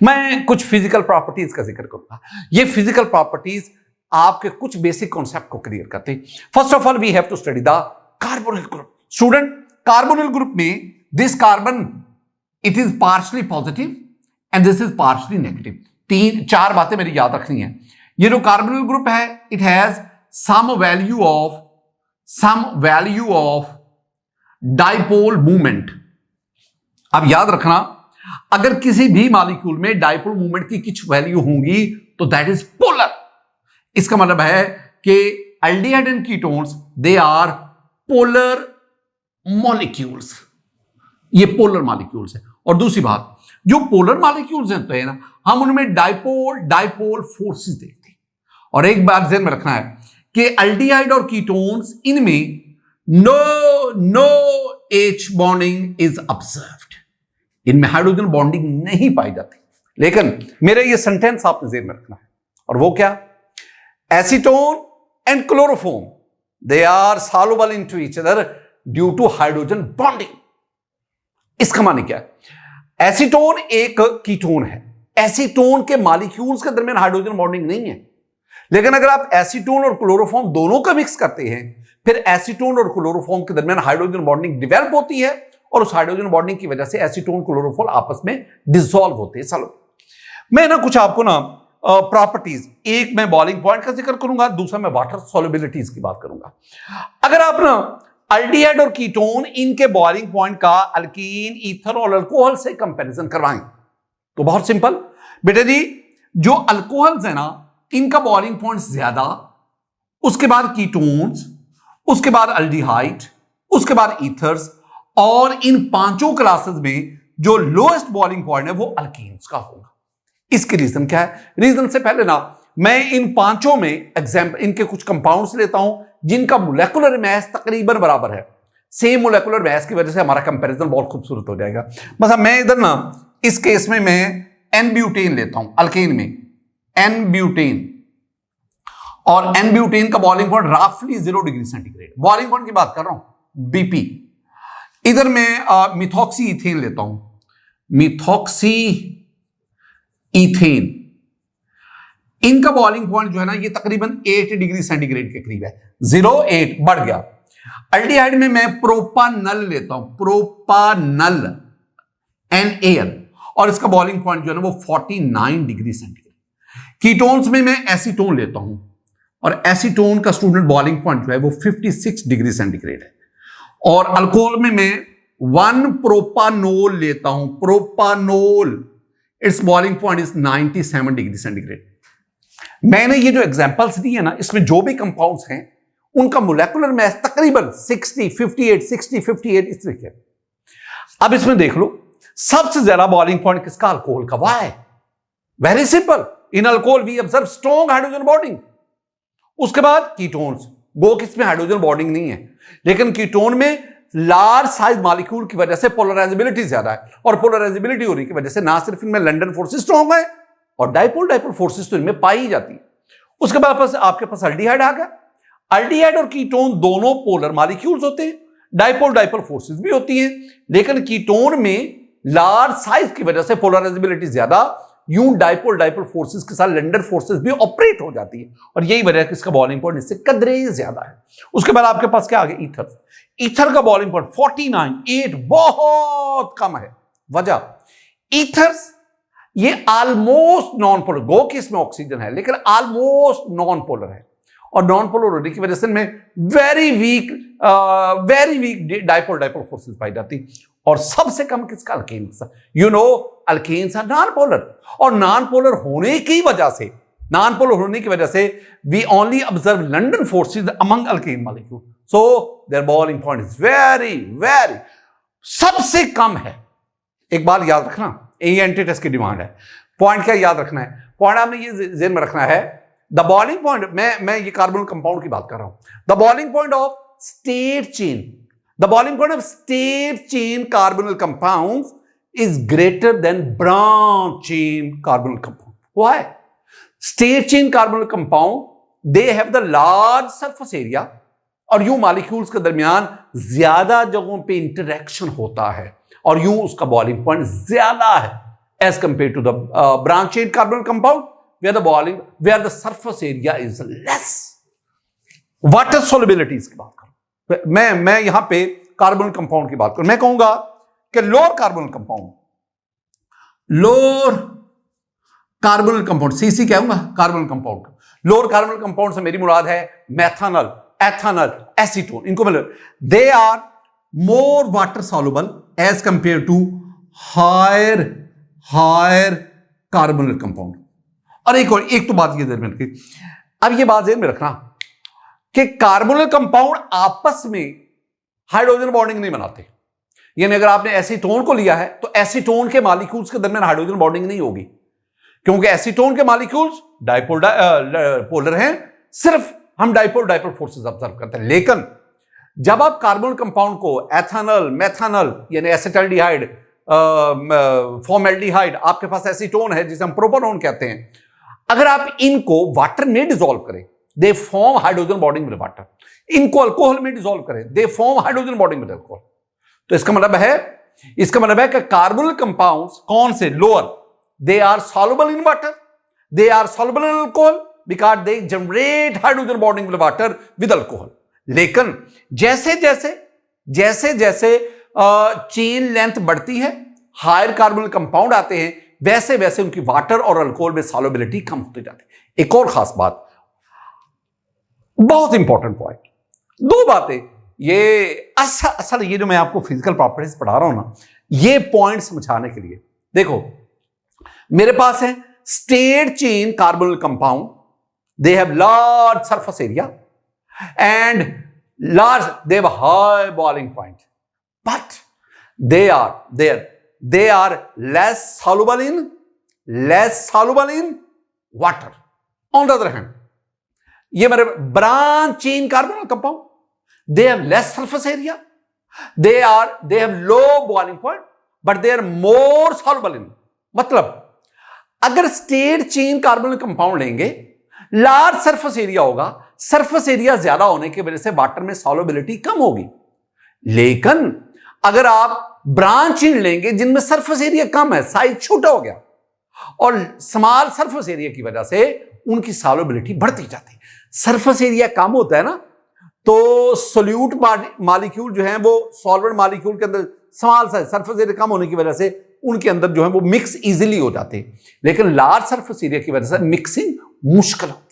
मैं कुछ physical properties का जिक्र करूंगा। ये फिजिकल प्रॉपर्टीज आपके कुछ बेसिक कॉन्सेप्ट को क्लियर करते हैं। First of all we have to study the carbonyl group. Student, carbonyl group में this carbon it is partially positive and this is partially negative. चार बातें मेरी याद रखनी है। ये जो कार्बोनिल ग्रुप है it has some value of dipole movement. अब याद रखना, अगर किसी भी मॉलिक्यूल में डाइपोल मूवमेंट की कुछ वैल्यू होंगी तो दैट इज पोलर। इसका मतलब है कि aldehyde and ketones they are polar molecules. ये पोलर मॉलिक्यूल्स है। और दूसरी बात, जो पोलर मॉलिक्यूल्स होते हैं ना, हम उनमें डाइपोल फोर्सेस देखते हैं। और एक बात ध्यान में रखना है कि एल्डिहाइड और कीटोन्स इनमें no H bonding is observed. इनमें हाइड्रोजन बॉन्डिंग नहीं पाई जाती। लेकिन मेरा ये सेंटेंस आपने ध्यान में रखना है, और वो क्या? Acetone and chloroform they are soluble into each other due to hydrogen bonding. इसका माने क्या है? एसीटोन एक कीटोन है। एसीटोन के मॉलिक्यूल्स के दरमियान हाइड्रोजन बॉन्डिंग नहीं है। लेकिन अगर आप एसीटोन और क्लोरोफॉर्म दोनों का मिक्स करते हैं, फिर एसीटोन और क्लोरोफॉर्म के दरमियान हाइड्रोजन बॉन्डिंग डेवलप होती है, और उस हाइड्रोजन बॉन्डिंग की वजह से एसीटोन क्लोरोफॉर्म आपस में डिसॉल्व होते हैं। चलो मैं ना कुछ आपको ना प्रॉपर्टीज, एक मैं बॉइलिंग पॉइंट का जिक्र करूंगा, दूसरा मैं वाटर सॉल्युबिलिटीज की बात करूंगा। अगर आप ना एल्डिहाइड और कीटोन इनके बॉइलिंग पॉइंट का अल्कीन, ईथर और अल्कोहल से कंपैरिजन करवाएं तो बहुत सिंपल बेटा जी, जो अल्कोहल्स है ना इनका बॉइलिंग पॉइंट ज्यादा, उसके बाद कीटोन्स, उसके बाद एल्डिहाइड, उसके बाद ईथर्स, और इन पांचों क्लासेस में जो लोएस्ट बॉइलिंग पॉइंट है वो अल्कीन्स का होगा। इसके रीजन क्या है? रीजन से पहले ना मैं इन पांचों में एग्जाम्पल इनके कुछ कंपाउंड्स लेता हूं जिनका मोलेकुलर मास तकरीबन बराबर है। सेम मोलेकुलर मास की वजह से हमारा कंपैरिजन बहुत खूबसूरत हो जाएगा। मतलब मैं इधर ना इस केस में मैं एन ब्यूटेन लेता हूं, अल्केन में एन ब्यूटेन, और एन ब्यूटेन का बॉइलिंग पॉइंट रफली 0 डिग्री सेंटीग्रेड। बॉइलिंग पॉइंट की बात कर रहा हूं, बीपी। इधर मैं मिथॉक्सी इथेन लेता हूं, मिथॉक्सी इथेन। इनका बॉइलिंग पॉइंट जो है ना ये तकरीबन 8 डिग्री सेंटीग्रेड के करीब है। 0.8 बढ़ गया। एल्डिहाइड में मैं प्रोपानल लेता हूं, प्रोपानल NaL, और इसका बॉइलिंग पॉइंट जो है ना वो 49 डिग्री सेंटीग्रेड। कीटोन्स में मैं एसीटोन लेता हूं, और एसीटोन का स्टूडेंट बॉइलिंग पॉइंट जो है वो 56 डिग्री सेंटीग्रेड है। और अल्कोहल में मैं 1 प्रोपानोल लेता हूं, propanol, it's boiling point is 97 degree centigrade. मैंने ये जो एग्जांपल्स दी है ना, इसमें जो भी कंपाउंड्स हैं उनका मोलेकुलर मास तकरीबन 60, 58 इस तरीके। अब इसमें देख लो सबसे ज्यादा बॉइलिंग पॉइंट किसका? अल्कोहल का। Why? Very simple, in alcohol we observe strong hydrogen bonding. उसके बाद कीटोन्स, गो किसमें हाइड्रोजन बॉन्डिंग नहीं है, लेकिन कीटोन में लार्ज साइज मॉलिक्यूल की वजह से पोलराइजेबिलिटी ज्यादा है, और पोलराइजेबिलिटी होने की वजह से ना सिर्फ इनमें लंडन फोर्सेस स्ट्रॉन्ग है, और डाइपोल फोर्सेस तो इनमें पाई जाती है। उसके बाद आपके पास एल्डिहाइड आ गया। एल्डिहाइड और कीटोन दोनों पोलर मॉलिक्यूल्स होते हैं, डाइपोल फोर्सेस भी होती हैं, लेकिन कीटोन में लार्ज साइज की वजह से पोलराइजेबिलिटी ज्यादा, यूं डाइपोल फोर्सेस के साथ लंडन फोर्सेस भी ऑपरेट हो जाती है, और यही वजह है कि इसका बॉइलिंग पॉइंट इससे कदरे ज्यादा है। उसके बाद आपके पास क्या आ गया? ईथर। ईथर का बॉइलिंग पॉइंट 49, बहुत कम है। वजह, ईथर्स ये ऑलमोस्ट नॉन पोलर, गो कि इसमें ऑक्सीजन है लेकिन ऑलमोस्ट नॉन पोलर है, और नॉन पोलर होने की वजह से इनमें वेरी वीक डाइपोल फोर्सेस पाई जाती। और सबसे कम किसका? Alkanes. You know alkanes are non polar, और नॉन पोलर होने की वजह से we only observe London forces among alkane molecule, so their boiling point is very सबसे कम है। एक बात याद रखना, एंटी टेस्ट की डिमांड है। पॉइंट क्या याद रखना है? पॉइंट आपने ये ज़हन में रखना है, द बॉइलिंग पॉइंट, मैं ये कार्बन कंपाउंड की बात कर रहा हूं, the boiling point of state chain carbonyl compounds is greater than branch chain carbonyl compound. Why? State chain carbonyl compound, they have the large surface area, और यूं molecules के दरमियान ज्यादा जगहों पे इंटरेक्शन होता है, और यूं उसका बॉइलिंग पॉइंट ज्यादा है as compared to the branch chain carbonyl compound where the surface area is less. Water solubility की बात करूं मैं यहां पे कार्बोनिल कंपाउंड की बात करूं, मैं कहूंगा कि लोअर कार्बोनिल कंपाउंड सीसी कहूंगा carbonyl compound. Lower carbonyl compound से मेरी मुराद है मेथानल, एथानल, एसीटोन, इनको मतलब they are more water soluble as compare to higher carbonyl compound. और एक तो बात ये ध्यान में रखिए, अब ये बात ध्यान में रखना कि कार्बोनिल कंपाउंड आपस में हाइड्रोजन बॉन्डिंग नहीं बनाते। यानी अगर आपने एसीटोन को लिया है तो एसीटोन के मॉलिक्यूल्स के दरमियान हाइड्रोजन बॉन्डिंग नहीं होगी, क्योंकि एसीटोन के मॉलिक्यूल्स पोलर हैं, सिर्फ हम डाइपोल फोर्सेस ऑब्जर्व करते हैं। लेकिन जब आप कार्बोनिल कंपाउंड को एथानल, मेथानल यानी एसिटाल्डिहाइड, फॉर्मेल्डिहाइड, आपके पास एसीटोन है जिसे हम प्रोपेनोन कहते हैं, अगर आप इनको वाटर में डिसॉल्व करें they form hydrogen bonding with water, इनको अल्कोहल में डिसॉल्व करें they form hydrogen bonding with alcohol. तो इसका मतलब है कि कार्बोनिल कंपाउंड्स कौन से lower, they are soluble in water, they are soluble in alcohol because they generate hydrogen bonding with water with alcohol. लेकिन जैसे जैसे चेन लेंथ बढ़ती है, हायर कार्बोनिल कंपाउंड आते हैं, वैसे वैसे उनकी वाटर और अल्कोहल में सॉल्युबिलिटी कम होती जाती है। एक और खास बात, बहुत इंपॉर्टेंट पॉइंट, दो बातें, ये असल ये जो मैं आपको फिजिकल प्रॉपर्टीज पढ़ा रहा हूं ना, ये पॉइंट समझाने के लिए। देखो मेरे पास है state chain carbonyl compound, they have large surface area and they have a high boiling point, but they are less soluble in water. On the other hand, ये मेरे branch chain carbonyl compound, they have less surface area, they have low boiling point, but they are more soluble in, मतलब अगर state chain carbonyl compound लेंगे, large surface area होगा, surface area ज्यादा होने की वजह से वाटर में सॉल्युबिलिटी कम होगी। लेकिन अगर आप ब्रांच चेन लेंगे जिनमें सरफेस एरिया कम है, साइज छोटा हो गया, और स्मॉल सरफेस एरिया की वजह से उनकी सॉल्युबिलिटी बढ़ती जाती है। सरफेस एरिया कम होता है ना, तो सोल्यूट मॉलिक्यूल जो है वो सॉल्वेंट मॉलिक्यूल के अंदर स्मॉल साइज, सरफेस एरिया कम होने की वजह से उनके अंदर जो है वो मिक्स इजीली हो जाते हैं। लेकिन लार्ज सरफेस एरिया की वजह से मिक्सिंग मुश्किल होती है।